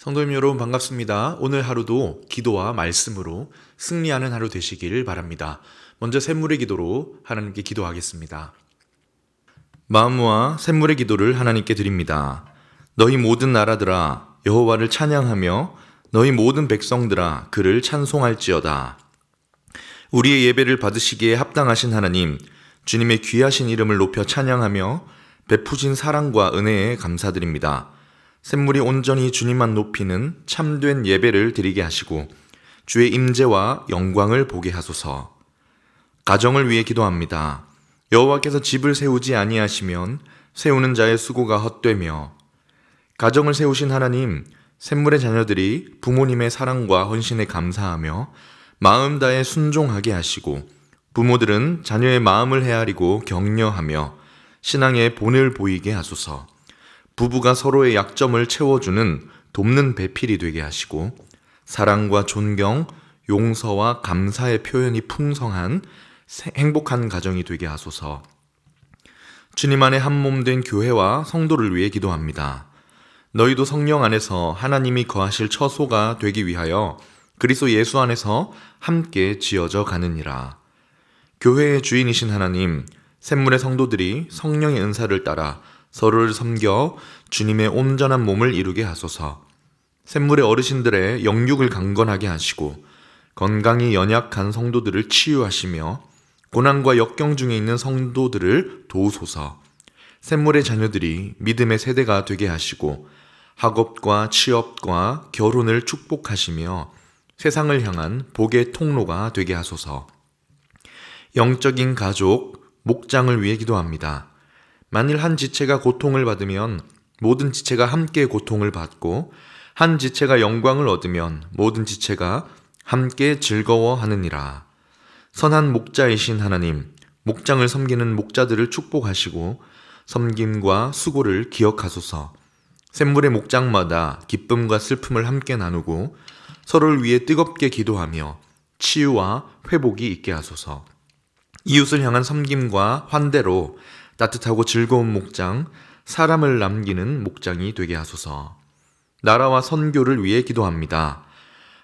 성도님 여러분 반갑습니다. 오늘 하루도 기도와 말씀으로 승리하는 하루 되시길 바랍니다. 먼저 샘물의 기도로 하나님께 기도하겠습니다. 마음과 샘물의 기도를 하나님께 드립니다. 너희 모든 나라들아 여호와를 찬양하며 너희 모든 백성들아 그를 찬송할지어다. 우리의 예배를 받으시기에 합당하신 하나님, 주님의 귀하신 이름을 높여 찬양하며 베푸신 사랑과 은혜에 감사드립니다. 샘물이 온전히 주님만 높이는 참된 예배를 드리게 하시고 주의 임재와 영광을 보게 하소서. 가정을 위해 기도합니다. 여호와께서 집을 세우지 아니하시면 세우는 자의 수고가 헛되며, 가정을 세우신 하나님, 샘물의 자녀들이 부모님의 사랑과 헌신에 감사하며 마음 다해 순종하게 하시고, 부모들은 자녀의 마음을 헤아리고 격려하며 신앙의 본을 보이게 하소서. 부부가 서로의 약점을 채워주는 돕는 배필이 되게 하시고, 사랑과 존경, 용서와 감사의 표현이 풍성한 행복한 가정이 되게 하소서. 주님 안에 한 몸 된 교회와 성도를 위해 기도합니다. 너희도 성령 안에서 하나님이 거하실 처소가 되기 위하여 그리스도 예수 안에서 함께 지어져 가느니라. 교회의 주인이신 하나님, 샘물의 성도들이 성령의 은사를 따라 서로를 섬겨 주님의 온전한 몸을 이루게 하소서. 샘물의 어르신들의 영육을 강건하게 하시고 건강이 연약한 성도들을 치유하시며 고난과 역경 중에 있는 성도들을 도우소서. 샘물의 자녀들이 믿음의 세대가 되게 하시고 학업과 취업과 결혼을 축복하시며 세상을 향한 복의 통로가 되게 하소서. 영적인 가족, 목장을 위해 기도합니다. 만일 한 지체가 고통을 받으면 모든 지체가 함께 고통을 받고, 한 지체가 영광을 얻으면 모든 지체가 함께 즐거워하느니라. 선한 목자이신 하나님, 목장을 섬기는 목자들을 축복하시고 섬김과 수고를 기억하소서. 샘물의 목장마다 기쁨과 슬픔을 함께 나누고 서로를 위해 뜨겁게 기도하며 치유와 회복이 있게 하소서. 이웃을 향한 섬김과 환대로 따뜻하고 즐거운 목장, 사람을 남기는 목장이 되게 하소서. 나라와 선교를 위해 기도합니다.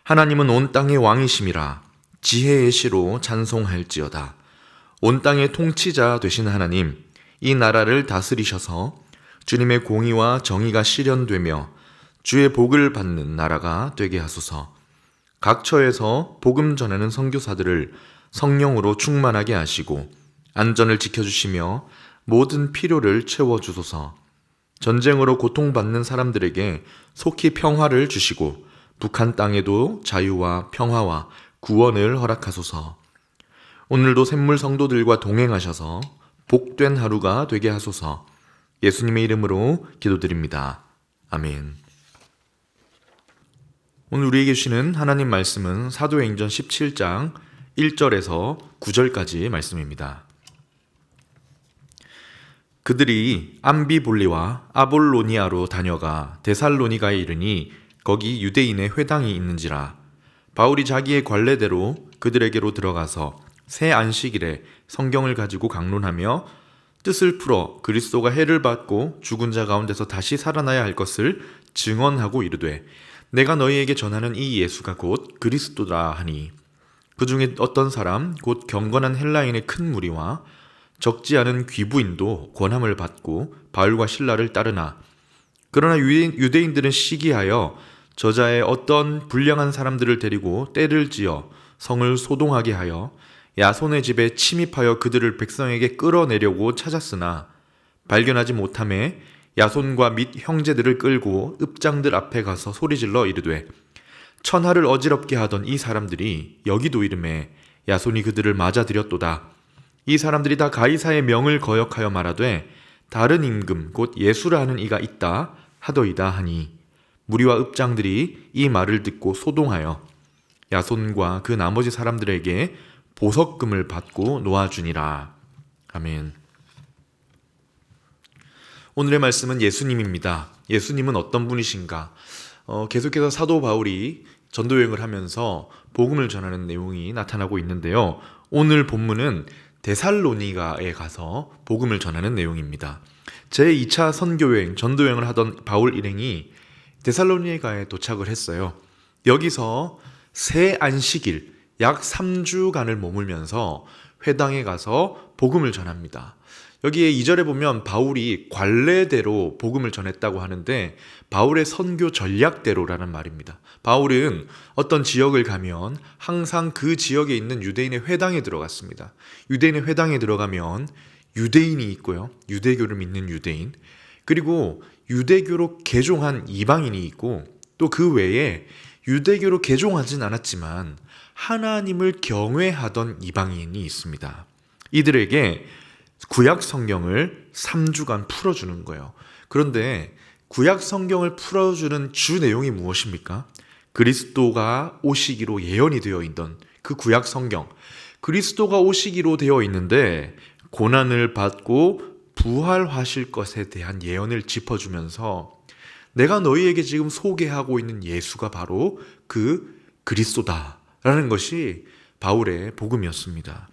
하나님은 온 땅의 왕이심이라 지혜의 시로 찬송할지어다. 온 땅의 통치자 되신 하나님, 이 나라를 다스리셔서 주님의 공의와 정의가 실현되며 주의 복을 받는 나라가 되게 하소서. 각 처에서 복음 전하는 선교사들을 성령으로 충만하게 하시고 안전을 지켜주시며 모든 필요를 채워주소서. 전쟁으로 고통받는 사람들에게 속히 평화를 주시고 북한 땅에도 자유와 평화와 구원을 허락하소서. 오늘도 샘물 성도들과 동행하셔서 복된 하루가 되게 하소서. 예수님의 이름으로 기도드립니다. 아멘. 오늘 우리에게 주시는 하나님 말씀은 사도행전 17장 1절에서 9절까지 말씀입니다. 그들이 암비볼리와 아볼로니아로 다녀가 데살로니가에 이르니 거기 유대인의 회당이 있는지라. 바울이 자기의 관례대로 그들에게로 들어가서 새 안식일에 성경을 가지고 강론하며 뜻을 풀어 그리스도가 해를 받고 죽은 자 가운데서 다시 살아나야 할 것을 증언하고 이르되, 내가 너희에게 전하는 이 예수가 곧 그리스도라 하니, 그 중에 어떤 사람 곧 경건한 헬라인의 큰 무리와 적지 않은 귀부인도 권함을 받고 바울과 실라를 따르나, 그러나 유대인들은 시기하여 저자의 어떤 불량한 사람들을 데리고 떼를 지어 성을 소동하게 하여 야손의 집에 침입하여 그들을 백성에게 끌어내려고 찾았으나 발견하지 못하매 야손과 및 형제들을 끌고 읍장들 앞에 가서 소리질러 이르되, 천하를 어지럽게 하던 이 사람들이 여기도 이르매 야손이 그들을 맞아들였도다. 이 사람들이 다 가이사의 명을 거역하여 말하되 다른 임금 곧 예수라 하는 이가 있다 하더이다 하니, 무리와 읍장들이 이 말을 듣고 소동하여 야손과 그 나머지 사람들에게 보석금을 받고 놓아주니라. 아멘. 오늘의 말씀은 예수님입니다. 예수님은 어떤 분이신가? 계속해서 사도 바울이 전도여행을 하면서 복음을 전하는 내용이 나타나고 있는데요. 오늘 본문은 데살로니가에 가서 복음을 전하는 내용입니다. 제2차 선교여행, 전도여행을 하던 바울 일행이 데살로니가에 도착을 했어요. 여기서 새 안식일 약 3주간을 머물면서 회당에 가서 복음을 전합니다. 여기에 2절에 보면 바울이 관례대로 복음을 전했다고 하는데 바울의 선교 전략대로라는 말입니다. 바울은 어떤 지역을 가면 항상 그 지역에 있는 유대인의 회당에 들어갔습니다. 유대인의 회당에 들어가면 유대인이 있고요. 유대교를 믿는 유대인, 그리고 유대교로 개종한 이방인이 있고 또 그 외에 유대교로 개종하진 않았지만 하나님을 경외하던 이방인이 있습니다. 이들에게 구약 성경을 3주간 풀어주는 거예요. 그런데 구약 성경을 풀어주는 주 내용이 무엇입니까? 그리스도가 오시기로 예언이 되어 있던 그 구약 성경, 그리스도가 오시기로 되어 있는데 고난을 받고 부활하실 것에 대한 예언을 짚어주면서 내가 너희에게 지금 소개하고 있는 예수가 바로 그 그리스도다라는 것이 바울의 복음이었습니다.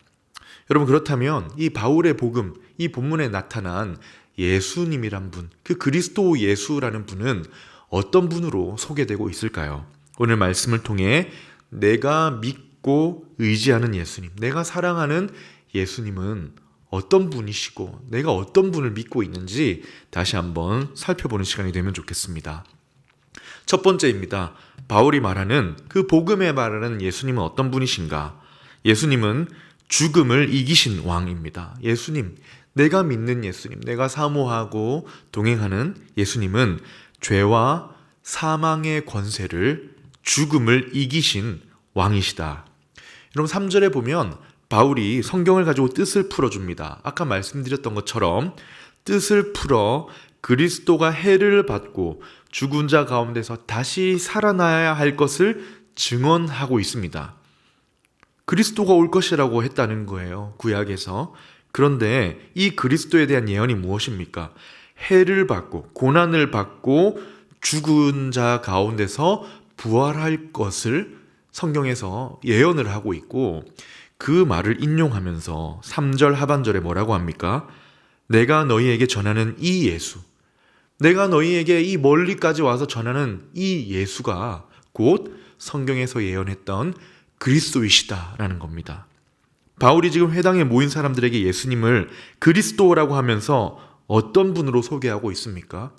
여러분, 그렇다면 이 바울의 복음, 이 본문에 나타난 예수님이란 분, 그 그리스도 예수라는 분은 어떤 분으로 소개되고 있을까요? 오늘 말씀을 통해 내가 믿고 의지하는 예수님, 내가 사랑하는 예수님은 어떤 분이시고 내가 어떤 분을 믿고 있는지 다시 한번 살펴보는 시간이 되면 좋겠습니다. 첫 번째입니다. 바울이 말하는 그 복음에 말하는 예수님은 어떤 분이신가? 예수님은 죽음을 이기신 왕입니다. 예수님, 내가 믿는 예수님, 내가 사모하고 동행하는 예수님은 죄와 사망의 권세를, 죽음을 이기신 왕이시다. 여러분, 3절에 보면 바울이 성경을 가지고 뜻을 풀어줍니다. 아까 말씀드렸던 것처럼 뜻을 풀어 그리스도가 해를 받고 죽은 자 가운데서 다시 살아나야 할 것을 증언하고 있습니다. 그리스도가 올 것이라고 했다는 거예요, 구약에서. 그런데 이 그리스도에 대한 예언이 무엇입니까? 해를 받고 고난을 받고 죽은 자 가운데서 부활할 것을 성경에서 예언을 하고 있고, 그 말을 인용하면서 3절 하반절에 뭐라고 합니까? 내가 너희에게 전하는 이 예수, 내가 너희에게 이 멀리까지 와서 전하는 이 예수가 곧 성경에서 예언했던 그리스도이시다라는 겁니다. 바울이 지금 회당에 모인 사람들에게 예수님을 그리스도라고 하면서 어떤 분으로 소개하고 있습니까?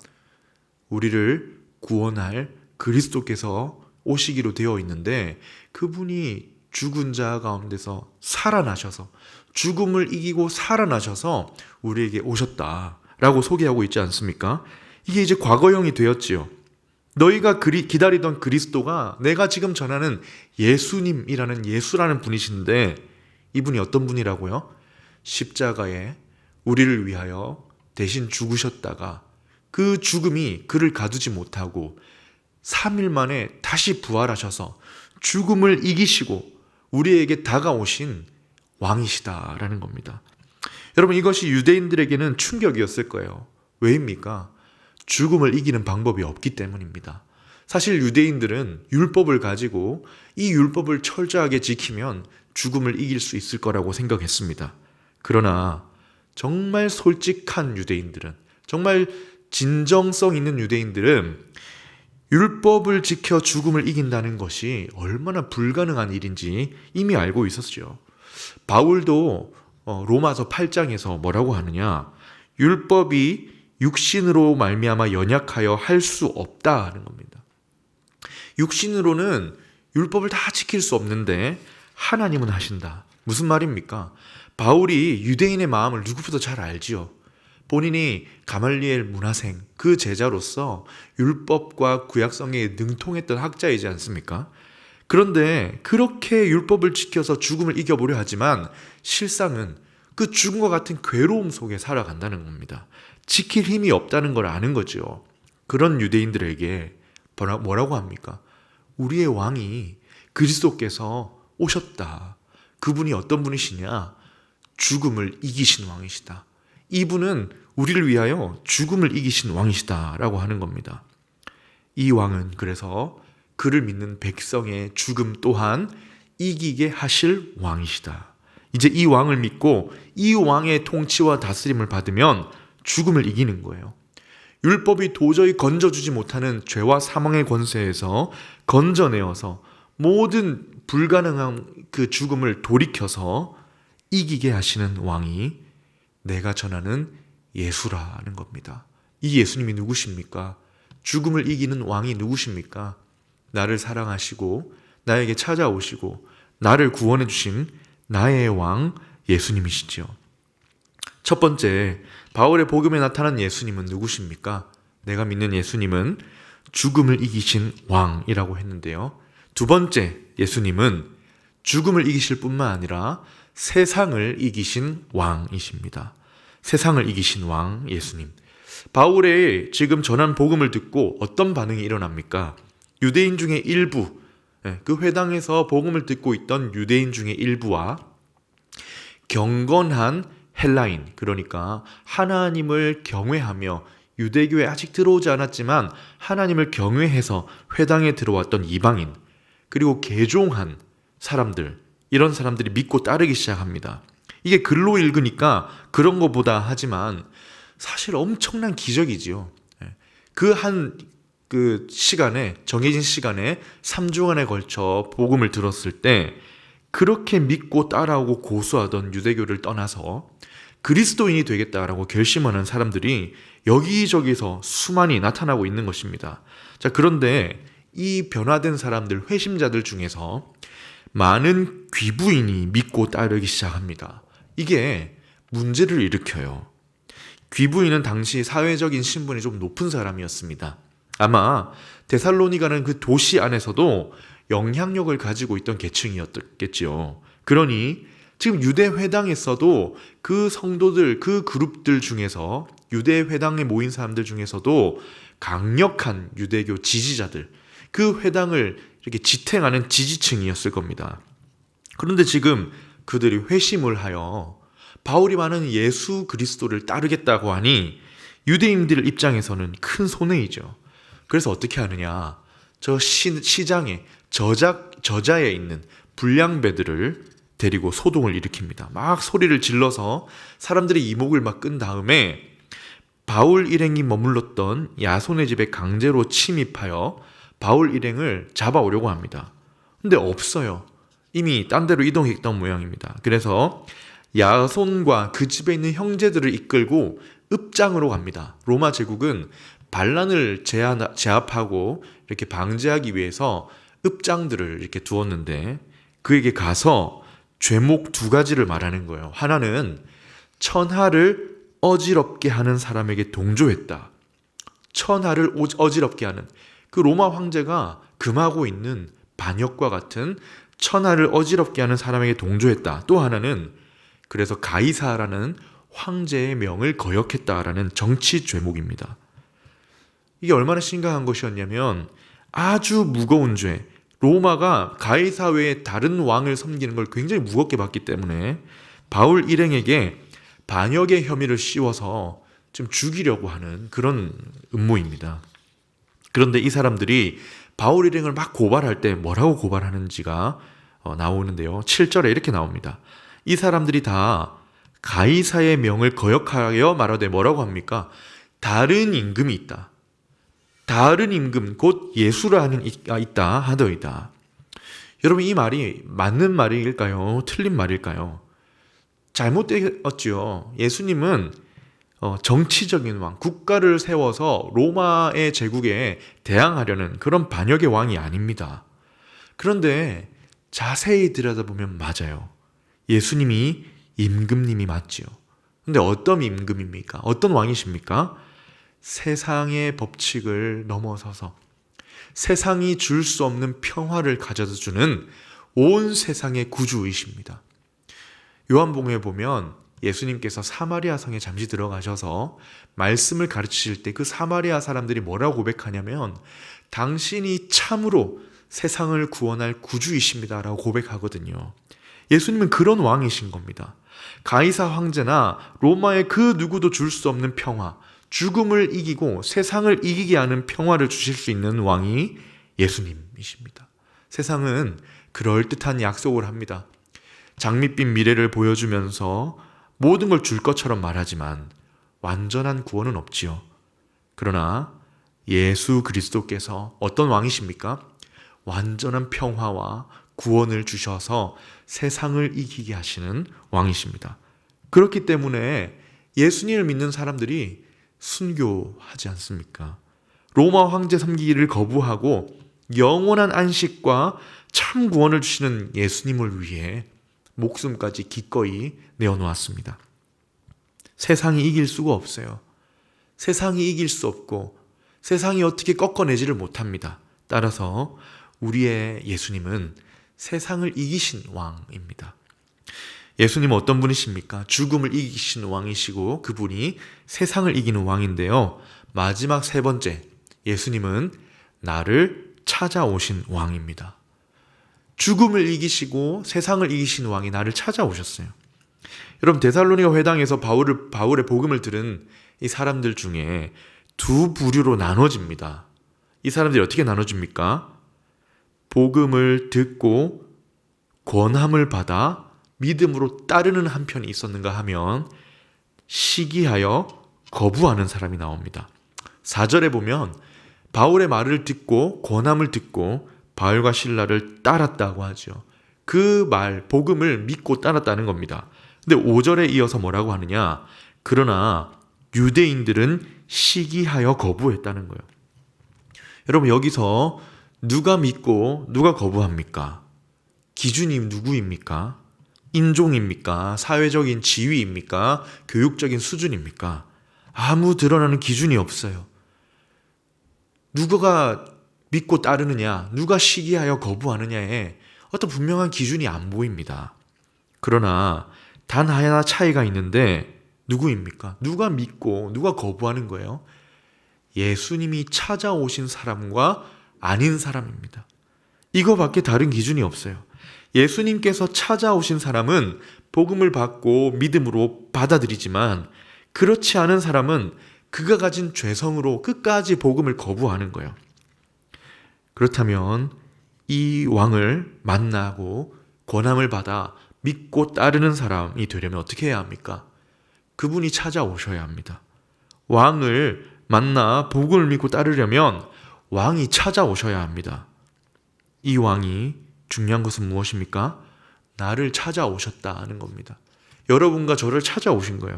우리를 구원할 그리스도께서 오시기로 되어 있는데 그분이 죽은 자 가운데서 살아나셔서 죽음을 이기고 살아나셔서 우리에게 오셨다라고 소개하고 있지 않습니까? 이게 이제 과거형이 되었지요. 너희가 기다리던 그리스도가 내가 지금 전하는 예수님이라는 예수라는 분이신데 이분이 어떤 분이라고요? 십자가에 우리를 위하여 대신 죽으셨다가 그 죽음이 그를 가두지 못하고 3일 만에 다시 부활하셔서 죽음을 이기시고 우리에게 다가오신 왕이시다라는 겁니다. 여러분, 이것이 유대인들에게는 충격이었을 거예요. 왜입니까? 죽음을 이기는 방법이 없기 때문입니다. 사실 유대인들은 율법을 가지고 이 율법을 철저하게 지키면 죽음을 이길 수 있을 거라고 생각했습니다. 그러나 정말 솔직한 유대인들은, 정말 진정성 있는 유대인들은 율법을 지켜 죽음을 이긴다는 것이 얼마나 불가능한 일인지 이미 알고 있었죠. 바울도 로마서 8장에서 뭐라고 하느냐? 율법이 육신으로 말미암아 연약하여 할 수 없다는 겁니다. 육신으로는 율법을 다 지킬 수 없는데 하나님은 하신다. 무슨 말입니까? 바울이 유대인의 마음을 누구보다 잘 알지요. 본인이 가말리엘 문화생, 그 제자로서 율법과 구약성에 능통했던 학자이지 않습니까? 그런데 그렇게 율법을 지켜서 죽음을 이겨보려 하지만 실상은 그 죽음과 같은 괴로움 속에 살아간다는 겁니다. 지킬 힘이 없다는 걸 아는 거죠. 그런 유대인들에게 뭐라고 합니까? 우리의 왕이 그리스도께서 오셨다. 그분이 어떤 분이시냐? 죽음을 이기신 왕이시다. 이분은 우리를 위하여 죽음을 이기신 왕이시다라고 하는 겁니다. 이 왕은 그래서 그를 믿는 백성의 죽음 또한 이기게 하실 왕이시다. 이제 이 왕을 믿고 이 왕의 통치와 다스림을 받으면 죽음을 이기는 거예요. 율법이 도저히 건져주지 못하는 죄와 사망의 권세에서 건져내어서 모든 불가능한 그 죽음을 돌이켜서 이기게 하시는 왕이 내가 전하는 예수라는 겁니다. 이 예수님이 누구십니까? 죽음을 이기는 왕이 누구십니까? 나를 사랑하시고 나에게 찾아오시고 나를 구원해 주신 나의 왕 예수님이시지요. 첫 번째, 바울의 복음에 나타난 예수님은 누구십니까? 내가 믿는 예수님은 죽음을 이기신 왕이라고 했는데요. 두 번째, 예수님은 죽음을 이기실 뿐만 아니라 세상을 이기신 왕이십니다. 세상을 이기신 왕 예수님. 바울의 지금 전한 복음을 듣고 어떤 반응이 일어납니까? 유대인 중에 일부, 그 회당에서 복음을 듣고 있던 유대인 중에 일부와 경건한 헬라인, 그러니까 하나님을 경외하며 유대교에 아직 들어오지 않았지만 하나님을 경외해서 회당에 들어왔던 이방인, 그리고 개종한 사람들, 이런 사람들이 믿고 따르기 시작합니다. 이게 글로 읽으니까 그런 것보다 하지만 사실 엄청난 기적이지요. 그 시간에, 정해진 시간에 3주간에 걸쳐 복음을 들었을 때 그렇게 믿고 따라오고 고수하던 유대교를 떠나서 그리스도인이 되겠다라고 결심하는 사람들이 여기저기서 수많이 나타나고 있는 것입니다. 자, 그런데 이 변화된 사람들, 회심자들 중에서 많은 귀부인이 믿고 따르기 시작합니다. 이게 문제를 일으켜요. 귀부인은 당시 사회적인 신분이 좀 높은 사람이었습니다. 아마 데살로니가는 그 도시 안에서도 영향력을 가지고 있던 계층이었겠지요. 그러니 지금 유대 회당에서도 그 성도들, 그 그룹들 중에서 유대 회당에 모인 사람들 중에서도 강력한 유대교 지지자들, 그 회당을 이렇게 지탱하는 지지층이었을 겁니다. 그런데 지금 그들이 회심을 하여 바울이 말하는 예수 그리스도를 따르겠다고 하니 유대인들 입장에서는 큰 손해이죠. 그래서 어떻게 하느냐? 저 시장에 저자에 있는 불량배들을 데리고 소동을 일으킵니다. 막 소리를 질러서 사람들의 이목을 막 끈 다음에 바울 일행이 머물렀던 야손의 집에 강제로 침입하여 바울 일행을 잡아오려고 합니다. 근데 없어요. 이미 딴 데로 이동했던 모양입니다. 그래서 야손과 그 집에 있는 형제들을 이끌고 읍장으로 갑니다. 로마 제국은 반란을 제압하고 이렇게 방지하기 위해서 읍장들을 이렇게 두었는데 그에게 가서 죄목 두 가지를 말하는 거예요. 하나는 천하를 어지럽게 하는 사람에게 동조했다. 천하를 어지럽게 하는, 그 로마 황제가 금하고 있는 반역과 같은 천하를 어지럽게 하는 사람에게 동조했다. 또 하나는 그래서 가이사라는 황제의 명을 거역했다라는 정치 죄목입니다. 이게 얼마나 심각한 것이었냐면 아주 무거운 죄, 로마가 가이사 외에 다른 왕을 섬기는 걸 굉장히 무겁게 봤기 때문에 바울 일행에게 반역의 혐의를 씌워서 좀 죽이려고 하는 그런 음모입니다. 그런데 이 사람들이 바울 일행을 막 고발할 때 뭐라고 고발하는지가 나오는데요. 7절에 이렇게 나옵니다. 이 사람들이 다 가이사의 명을 거역하여 말하되 뭐라고 합니까? 다른 임금이 있다. 다른 임금 곧 예수라는 이가 있다 하더이다. 여러분, 이 말이 맞는 말일까요? 틀린 말일까요? 잘못되었지요. 예수님은 정치적인 왕, 국가를 세워서 로마의 제국에 대항하려는 그런 반역의 왕이 아닙니다. 그런데 자세히 들여다보면 맞아요. 예수님이 임금님이 맞지요. 근데 어떤 임금입니까? 어떤 왕이십니까? 세상의 법칙을 넘어서서 세상이 줄 수 없는 평화를 가져다 주는 온 세상의 구주이십니다. 요한복음에 보면 예수님께서 사마리아 성에 잠시 들어가셔서 말씀을 가르치실 때 그 사마리아 사람들이 뭐라고 고백하냐면 당신이 참으로 세상을 구원할 구주이십니다 라고 고백하거든요. 예수님은 그런 왕이신 겁니다. 가이사 황제나 로마의 그 누구도 줄 수 없는 평화, 죽음을 이기고 세상을 이기게 하는 평화를 주실 수 있는 왕이 예수님이십니다. 세상은 그럴듯한 약속을 합니다. 장밋빛 미래를 보여주면서 모든 걸 줄 것처럼 말하지만 완전한 구원은 없지요. 그러나 예수 그리스도께서 어떤 왕이십니까? 완전한 평화와 구원을 주셔서 세상을 이기게 하시는 왕이십니다. 그렇기 때문에 예수님을 믿는 사람들이 순교하지 않습니까? 로마 황제 섬기기를 거부하고 영원한 안식과 참 구원을 주시는 예수님을 위해 목숨까지 기꺼이 내어놓았습니다. 세상이 이길 수가 없어요. 세상이 이길 수 없고 세상이 어떻게 꺾어내지를 못합니다. 따라서 우리의 예수님은 세상을 이기신 왕입니다. 예수님은 어떤 분이십니까? 죽음을 이기신 왕이시고 그분이 세상을 이기는 왕인데요. 마지막 세 번째, 예수님은 나를 찾아오신 왕입니다. 죽음을 이기시고 세상을 이기신 왕이 나를 찾아오셨어요. 여러분, 데살로니가 회당에서 바울의 복음을 들은 이 사람들 중에 두 부류로 나눠집니다. 이 사람들이 어떻게 나눠집니까? 복음을 듣고 권함을 받아 믿음으로 따르는 한편이 있었는가 하면 시기하여 거부하는 사람이 나옵니다. 4절에 보면 바울의 말을 듣고 권함을 듣고 바울과 실라를 따랐다고 하죠. 그 말, 복음을 믿고 따랐다는 겁니다. 근데 5절에 이어서 뭐라고 하느냐? 그러나 유대인들은 시기하여 거부했다는 거예요. 여러분, 여기서 누가 믿고 누가 거부합니까? 기준이 누구입니까? 인종입니까? 사회적인 지위입니까? 교육적인 수준입니까? 아무 드러나는 기준이 없어요. 누가 믿고 따르느냐, 누가 시기하여 거부하느냐에 어떤 분명한 기준이 안 보입니다. 그러나 단 하나 차이가 있는데 누구입니까? 누가 믿고 누가 거부하는 거예요? 예수님이 찾아오신 사람과 아닌 사람입니다. 이거밖에 다른 기준이 없어요. 예수님께서 찾아오신 사람은 복음을 받고 믿음으로 받아들이지만 그렇지 않은 사람은 그가 가진 죄성으로 끝까지 복음을 거부하는 거예요. 그렇다면 이 왕을 만나고 권함을 받아 믿고 따르는 사람이 되려면 어떻게 해야 합니까? 그분이 찾아오셔야 합니다. 왕을 만나 복음을 믿고 따르려면 왕이 찾아오셔야 합니다. 이 왕이 중요한 것은 무엇입니까? 나를 찾아오셨다는 겁니다. 여러분과 저를 찾아오신 거예요.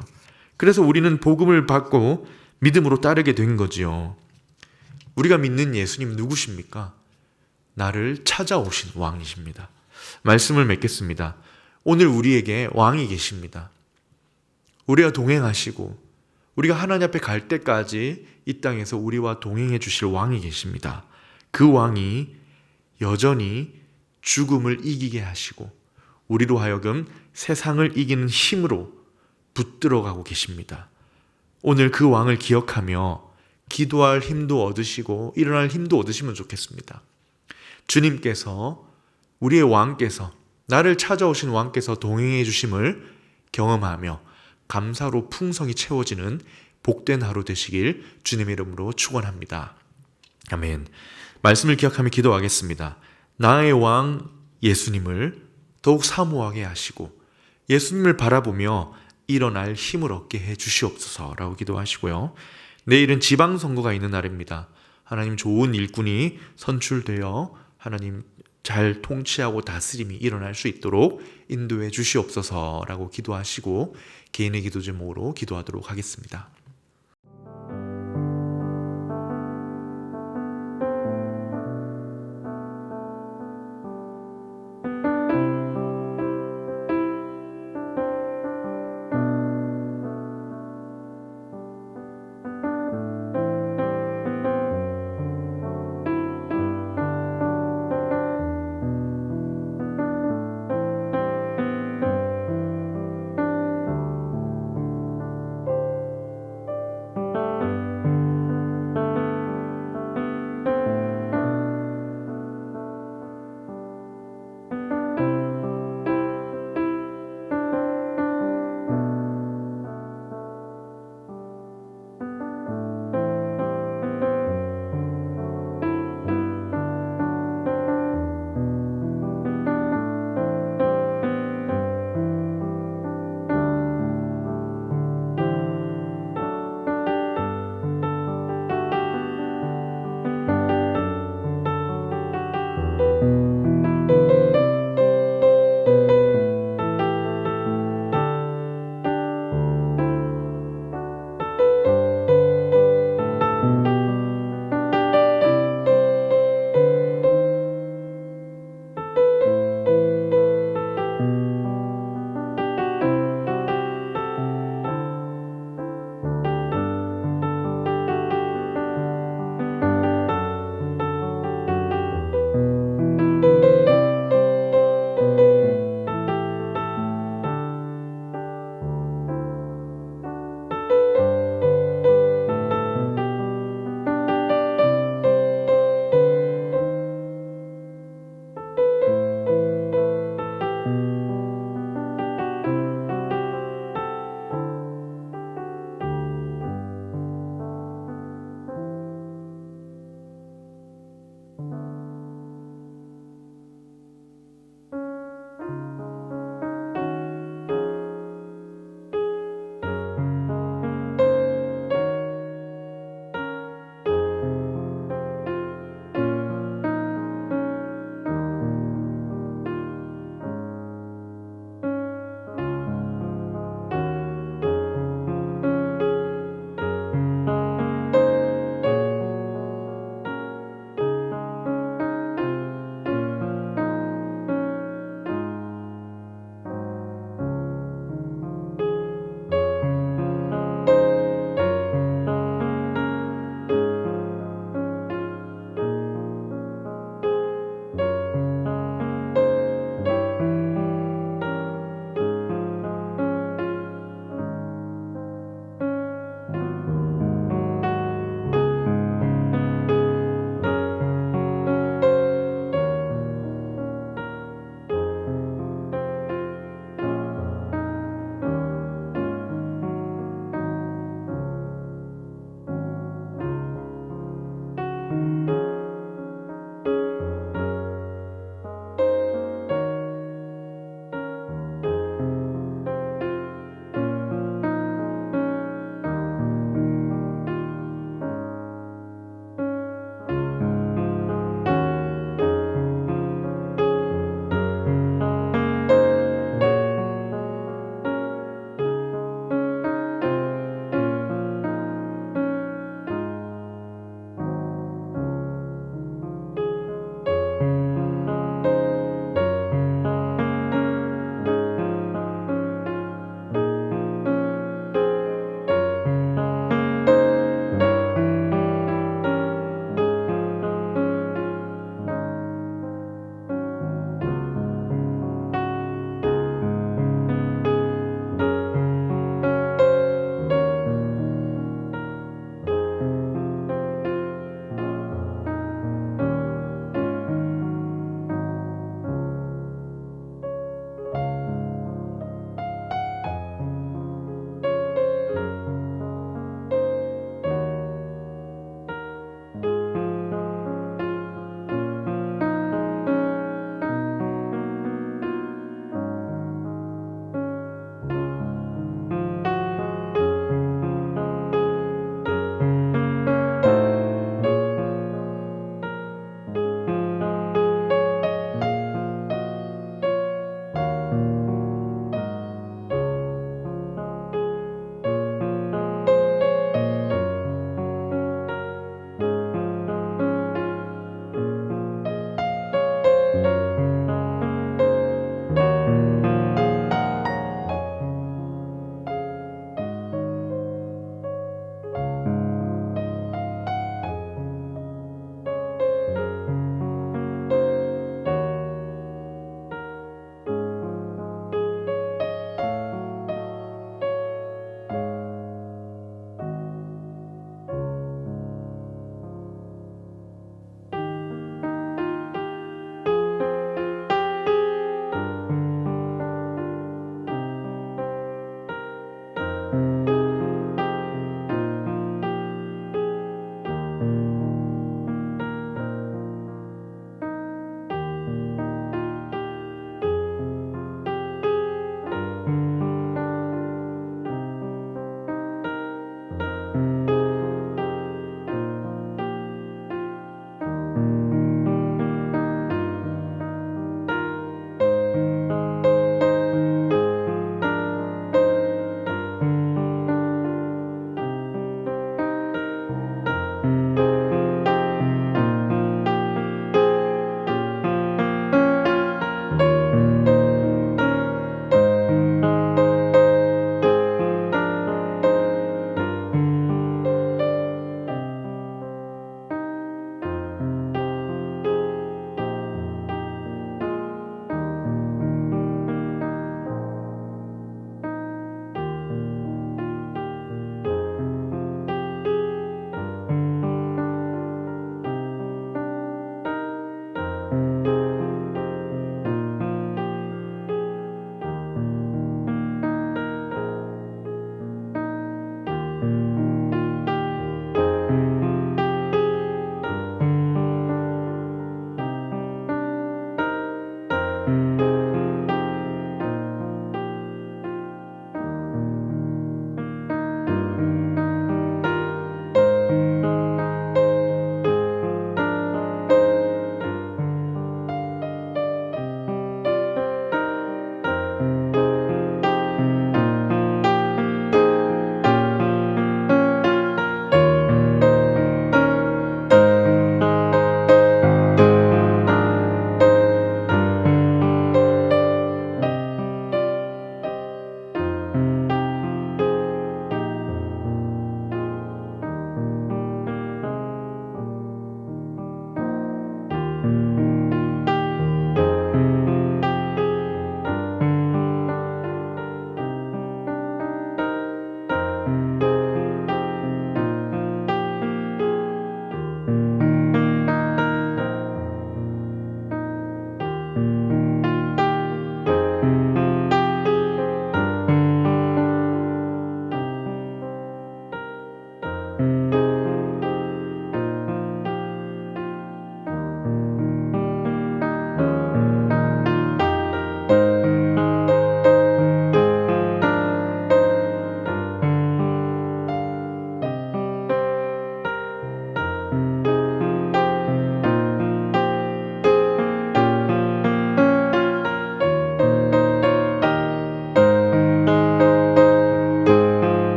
그래서 우리는 복음을 받고 믿음으로 따르게 된 거지요. 우리가 믿는 예수님 누구십니까? 나를 찾아오신 왕이십니다. 말씀을 맺겠습니다. 오늘 우리에게 왕이 계십니다. 우리와 동행하시고 우리가 하나님 앞에 갈 때까지 이 땅에서 우리와 동행해 주실 왕이 계십니다. 그 왕이 여전히 죽음을 이기게 하시고 우리로 하여금 세상을 이기는 힘으로 붙들어가고 계십니다. 오늘 그 왕을 기억하며 기도할 힘도 얻으시고 일어날 힘도 얻으시면 좋겠습니다. 주님께서, 우리의 왕께서, 나를 찾아오신 왕께서 동행해 주심을 경험하며 감사로 풍성이 채워지는 복된 하루 되시길 주님의 이름으로 축원합니다. 아멘. 말씀을 기억하며 기도하겠습니다. 나의 왕 예수님을 더욱 사모하게 하시고 예수님을 바라보며 일어날 힘을 얻게 해 주시옵소서라고 기도하시고요. 내일은 지방선거가 있는 날입니다. 하나님 좋은 일꾼이 선출되어 하나님 잘 통치하고 다스림이 일어날 수 있도록 인도해 주시옵소서라고 기도하시고 개인의 기도 제목으로 기도하도록 하겠습니다.